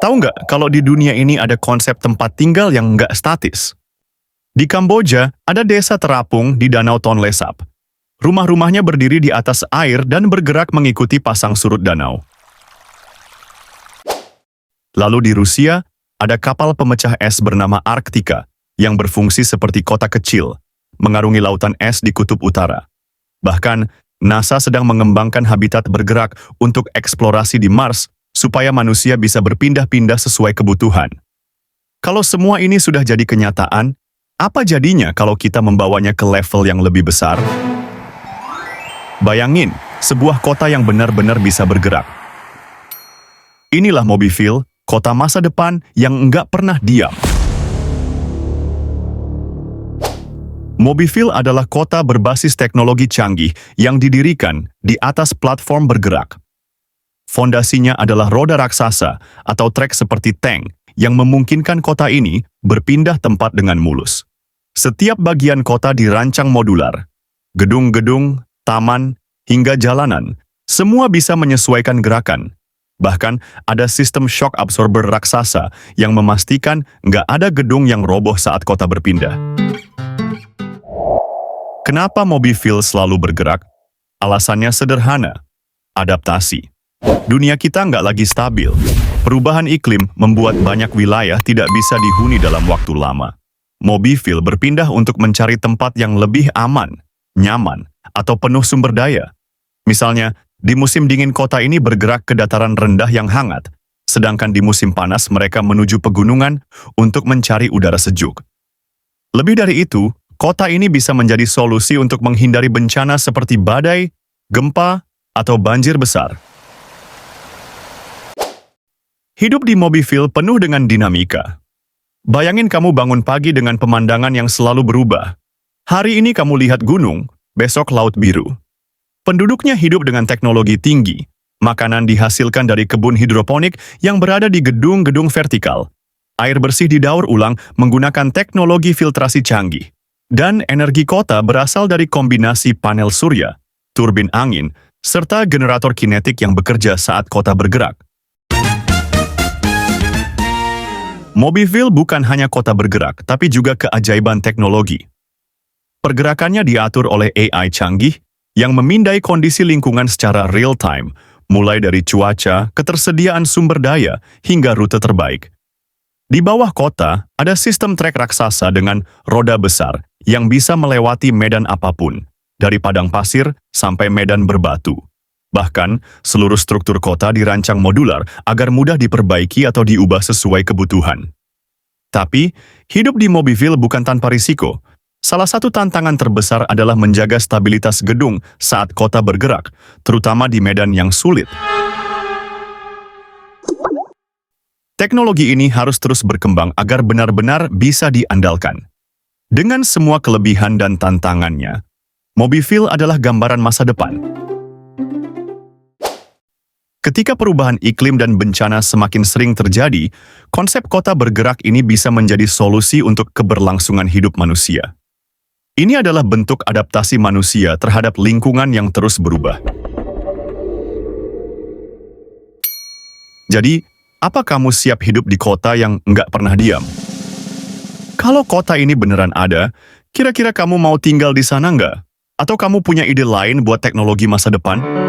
Tahu nggak kalau di dunia ini ada konsep tempat tinggal yang nggak statis? Di Kamboja, ada desa terapung di Danau Tonle Sap. Rumah-rumahnya berdiri di atas air dan bergerak mengikuti pasang surut danau. Lalu di Rusia, ada kapal pemecah es bernama Arktika yang berfungsi seperti kota kecil, mengarungi lautan es di kutub utara. Bahkan, NASA sedang mengembangkan habitat bergerak untuk eksplorasi di Mars supaya manusia bisa berpindah-pindah sesuai kebutuhan. Kalau semua ini sudah jadi kenyataan, apa jadinya kalau kita membawanya ke level yang lebih besar? Bayangin, sebuah kota yang benar-benar bisa bergerak. Inilah Mobiville, kota masa depan yang nggak pernah diam. Mobiville adalah kota berbasis teknologi canggih yang didirikan di atas platform bergerak. Fondasinya adalah roda raksasa atau trek seperti tank yang memungkinkan kota ini berpindah tempat dengan mulus. Setiap bagian kota dirancang modular. Gedung-gedung, taman, hingga jalanan, semua bisa menyesuaikan gerakan. Bahkan ada sistem shock absorber raksasa yang memastikan nggak ada gedung yang roboh saat kota berpindah. Kenapa Mobiville selalu bergerak? Alasannya sederhana, adaptasi. Dunia kita nggak lagi stabil. Perubahan iklim membuat banyak wilayah tidak bisa dihuni dalam waktu lama. Mobiville berpindah untuk mencari tempat yang lebih aman, nyaman, atau penuh sumber daya. Misalnya, di musim dingin kota ini bergerak ke dataran rendah yang hangat, sedangkan di musim panas mereka menuju pegunungan untuk mencari udara sejuk. Lebih dari itu, kota ini bisa menjadi solusi untuk menghindari bencana seperti badai, gempa, atau banjir besar. Hidup di Mobiville penuh dengan dinamika. Bayangin kamu bangun pagi dengan pemandangan yang selalu berubah. Hari ini kamu lihat gunung, besok laut biru. Penduduknya hidup dengan teknologi tinggi. Makanan dihasilkan dari kebun hidroponik yang berada di gedung-gedung vertikal. Air bersih didaur ulang menggunakan teknologi filtrasi canggih. Dan energi kota berasal dari kombinasi panel surya, turbin angin, serta generator kinetik yang bekerja saat kota bergerak. Mobiville bukan hanya kota bergerak, tapi juga keajaiban teknologi. Pergerakannya diatur oleh AI canggih yang memindai kondisi lingkungan secara real-time, mulai dari cuaca, ketersediaan sumber daya, hingga rute terbaik. Di bawah kota, ada sistem trek raksasa dengan roda besar yang bisa melewati medan apapun, dari padang pasir sampai medan berbatu. Bahkan, seluruh struktur kota dirancang modular agar mudah diperbaiki atau diubah sesuai kebutuhan. Tapi, hidup di Mobiville bukan tanpa risiko. Salah satu tantangan terbesar adalah menjaga stabilitas gedung saat kota bergerak, terutama di medan yang sulit. Teknologi ini harus terus berkembang agar benar-benar bisa diandalkan. Dengan semua kelebihan dan tantangannya, Mobiville adalah gambaran masa depan. Ketika perubahan iklim dan bencana semakin sering terjadi, konsep kota bergerak ini bisa menjadi solusi untuk keberlangsungan hidup manusia. Ini adalah bentuk adaptasi manusia terhadap lingkungan yang terus berubah. Jadi, apa kamu siap hidup di kota yang nggak pernah diam? Kalau kota ini beneran ada, kira-kira kamu mau tinggal di sana nggak? Atau kamu punya ide lain buat teknologi masa depan?